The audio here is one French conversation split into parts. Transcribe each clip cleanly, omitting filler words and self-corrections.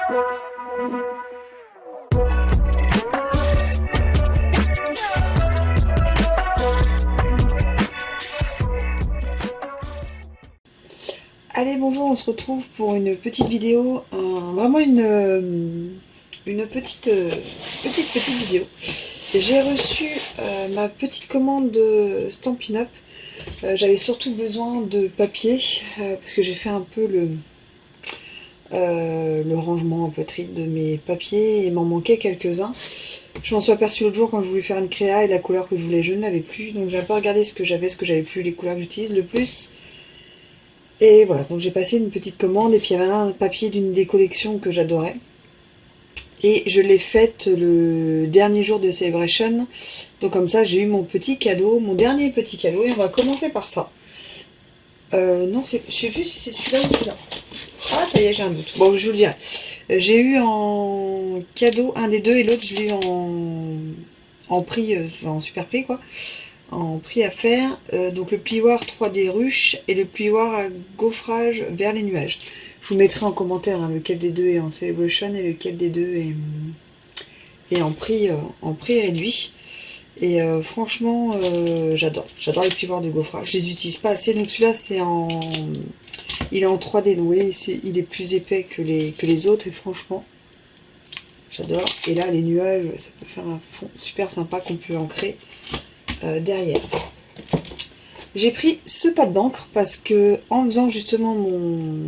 Allez, bonjour, on se retrouve pour une petite vidéo, vraiment une petite vidéo. J'ai reçu ma petite commande de Stampin' Up. J'avais surtout besoin de papier parce que j'ai fait un peu le rangement un peu tri de mes papiers et il m'en manquait quelques-uns. Je m'en suis aperçue l'autre jour quand je voulais faire une créa et la couleur que je voulais, je ne l'avais plus. Donc j'ai un peu regardé ce que j'avais plus, les couleurs que j'utilise le plus. Et voilà, donc j'ai passé une petite commande et puis il y avait un papier d'une des collections que j'adorais. Et je l'ai faite le dernier jour de Celebration. Donc comme ça j'ai eu mon petit cadeau, mon dernier petit cadeau. Et on va commencer par ça. Non, je sais plus si c'est celui-là ou celui-là. Ah ça y est, j'ai un doute. Bon, je vous le dirai. J'ai eu en cadeau un des deux et l'autre je l'ai eu en prix, en super prix quoi. En prix à faire, donc le plioir 3D ruche et le plioir à gaufrage vers les nuages. Je vous mettrai en commentaire lequel des deux est en Celebration et lequel des deux est en prix réduit. Et franchement, j'adore les plioirs de gaufrage. Je les utilise pas assez, donc celui-là il est en 3D, donc vous voyez, il est plus épais que les autres et franchement, j'adore. Et là, les nuages, ça peut faire un fond super sympa qu'on peut ancrer derrière. J'ai pris ce pâte d'encre parce que en faisant justement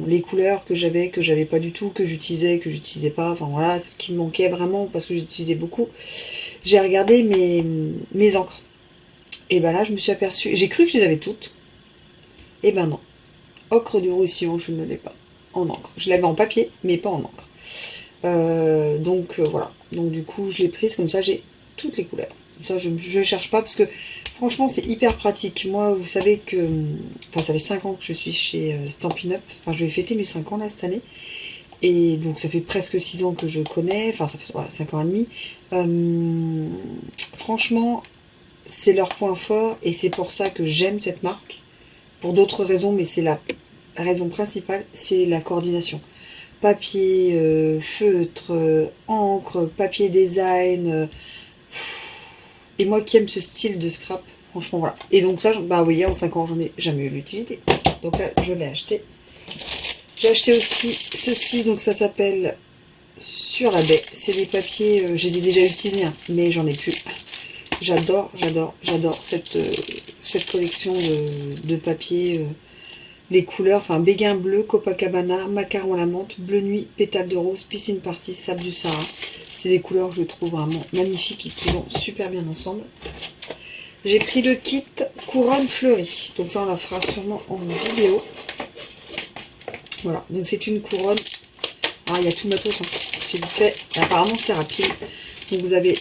les couleurs que j'avais pas du tout, que j'utilisais pas, enfin voilà, ce qui me manquait vraiment parce que j'utilisais beaucoup, j'ai regardé mes encres. Et ben là je me suis aperçue, j'ai cru que je les avais toutes, et ben non, ocre du Roussillon, je ne l'ai pas en encre. Je l'avais en papier mais pas en encre. Donc voilà, donc du coup je l'ai prise comme ça, j'ai toutes les couleurs. Ça, je ne cherche pas parce que franchement c'est hyper pratique. Moi vous savez que, enfin ça fait 5 ans que je suis chez Stampin' Up, enfin je vais fêter mes 5 ans là cette année. Et donc ça fait presque 6 ans que je connais, enfin ça fait voilà, 5 ans et demi. Franchement c'est leur point fort et c'est pour ça que j'aime cette marque. Pour d'autres raisons, mais c'est la raison principale, c'est la coordination. Papier, feutre, encre, papier design... Et moi qui aime ce style de scrap, franchement voilà. Et donc ça, bah vous voyez, en 5 ans, j'en ai jamais eu l'utilité. Donc là, je l'ai acheté. J'ai acheté aussi ceci, donc ça s'appelle Sur la baie. C'est des papiers, je les ai déjà utilisés, hein, mais j'en ai plus. J'adore cette collection de papiers. Les couleurs, enfin béguin bleu, Copacabana, macaron à la menthe, bleu nuit, pétale de rose, piscine party, sable du Sahara. C'est des couleurs que je trouve vraiment magnifiques et qui vont super bien ensemble. J'ai pris le kit couronne fleurie. Donc ça on la fera sûrement en vidéo. Voilà, donc c'est une couronne. Ah, il y a tout le matos, hein. C'est vite fait. Apparemment c'est rapide. Donc vous avez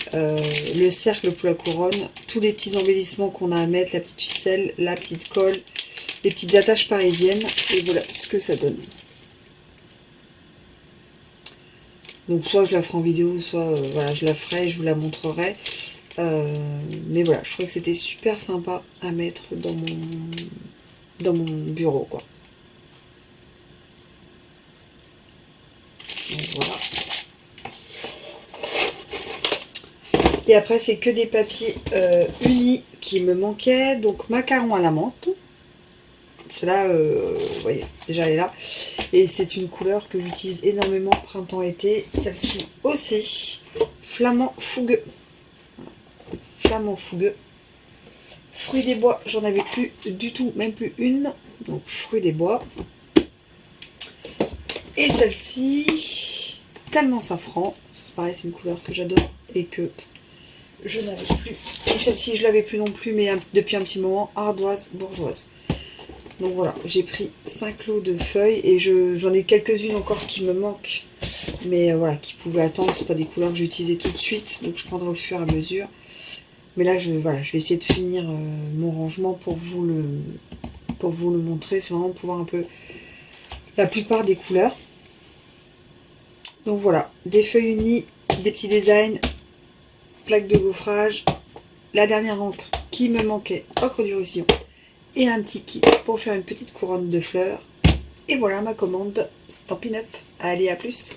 le cercle pour la couronne, tous les petits embellissements qu'on a à mettre, la petite ficelle, la petite colle, les petites attaches parisiennes, et voilà ce que ça donne. Donc soit je la ferai en vidéo, soit voilà, je la ferai, je vous la montrerai. Mais voilà, je trouvais que c'était super sympa à mettre dans mon bureau, quoi. Donc voilà. Et après, c'est que des papiers unis qui me manquaient. Donc macaron à la menthe. Celle-là, vous voyez, déjà elle est là. Et c'est une couleur que j'utilise énormément printemps-été. Celle-ci aussi. Flamand fougueux. Flamand fougueux. Fruits des bois, j'en avais plus du tout, même plus une. Donc fruits des bois. Et celle-ci, tellement safran. C'est pareil, c'est une couleur que j'adore et que je n'avais plus. Et celle-ci, je l'avais plus non plus, mais depuis un petit moment, ardoise bourgeoise. Donc voilà, j'ai pris 5 lots de feuilles et j'en ai quelques-unes encore qui me manquent, mais voilà, qui pouvaient attendre. C'est pas des couleurs que j'ai utilisées tout de suite, donc je prendrai au fur et à mesure. Mais là, voilà, je vais essayer de finir mon rangement pour vous le montrer. C'est vraiment pour voir un peu la plupart des couleurs. Donc voilà, des feuilles unies, des petits designs, plaques de gaufrage, la dernière encre qui me manquait, ocre du Roussillon, et un petit kit pour faire une petite couronne de fleurs. Et voilà ma commande Stampin' Up. Allez, à plus!